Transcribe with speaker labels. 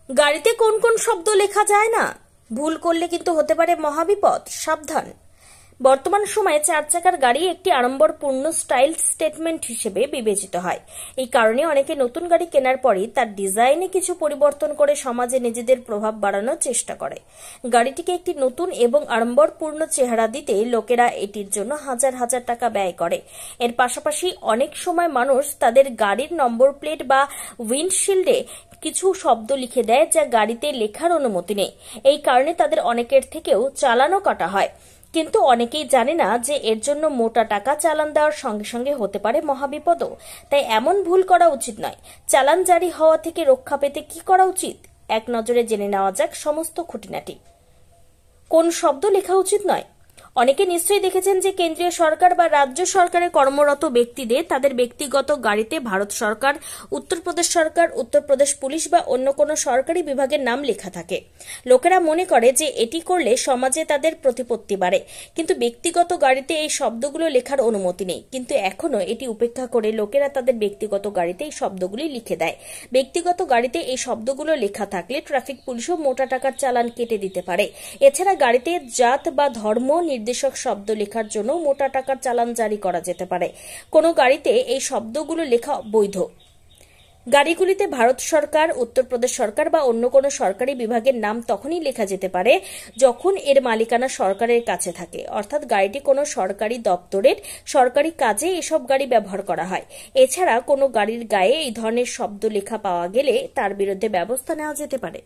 Speaker 1: গাড়িতে কোন কোন শব্দ লেখা যায় না, ভুল করলে কিন্তু হতে পারে মহাবিপদ, সাবধান। বর্তমান সময়ে 4 চাকার গাড়ি একটি আড়ম্বরপূর্ণ স্টাইল স্টেটমেন্ট হিসেবে বিবেচিত হয়। এই কারণে অনেকে নতুন গাড়ি কেনার পরই তার ডিজাইনে কিছু পরিবর্তন করে সমাজে নিজেদের প্রভাব বাড়ানোর চেষ্টা করে। গাড়িটিকে একটি নতুন এবং আড়ম্বরপূর্ণ চেহারা দিতে লোকেরা এটির জন্য হাজার হাজার টাকা ব্যয় করে। এর পাশাপাশি অনেক সময় মানুষ তাদের গাড়ির নম্বর প্লেট বা উইন্ডশিল্ডে কিছু শব্দ লিখে দেয় যা গাড়িতে লেখার অনুমতি নেই। এই কারণে তাদের অনেকের থেকেও চালানও কাটা হয়। কিন্তু অনেকেই জানে না যে এর জন্য মোটা টাকা চালান দেওয়ার সঙ্গে সঙ্গে হতে পারে মহাবিপদও। তাই এমন ভুল করা উচিত নয়। চালান জারি হওয়া থেকে রক্ষা পেতে কি করা উচিত, এক নজরে জেনে নেওয়া যাক সমস্ত খুঁটিনাটি। কোন শব্দ লেখা উচিত নয়? অনেকে নিশ্চয়ই দেখেছেন যে কেন্দ্রীয় সরকার বা রাজ্য সরকারে কর্মরত ব্যক্তিদের তাদের ব্যক্তিগত গাড়িতে ভারত সরকার, উত্তরপ্রদেশ সরকার, উত্তরপ্রদেশ পুলিশ বা অন্য কোনো সরকারি বিভাগের নাম লেখা থাকে। লোকেরা মনে করে যে এটি করলে সমাজে তাদের প্রতিপত্তি বাড়ে, কিন্তু ব্যক্তিগত গাড়িতে এই শব্দগুলো লেখার অনুমতি নেই। কিন্তু এখনো এটি উপেক্ষা করে লোকেরা তাদের ব্যক্তিগত গাড়িতে এই শব্দগুলি লিখে দেয়। ব্যক্তিগত গাড়িতে এই শব্দগুলো লেখা থাকলে ট্রাফিক পুলিশও মোটা টাকার চালান কেটে দিতে পারে। এছাড়া গাড়িতে জাত বা ধর্ম নির্দেশক শব্দ লেখার জন্য মোটা টাকার চালান জারি করা যেতে পারে। কোনো গাড়িতে এই শব্দগুলো লেখা বৈধ। গাড়িগুলিতে ভারত সরকার, উত্তরপ্রদেশ সরকার বা অন্য কোনো সরকারি বিভাগের নাম তখনই লেখা যেতে পারে যখন এর মালিকানা সরকারের কাছে থাকে, অর্থাৎ গাড়িটি কোনো সরকারি দপ্তরের সরকারি কাজে এসব গাড়ি ব্যবহার করা হয়। এছাড়া কোনো গাড়ির গায়ে এই ধরনের শব্দ লেখা পাওয়া গেলে তার বিরুদ্ধে ব্যবস্থা নেওয়া যেতে পারে।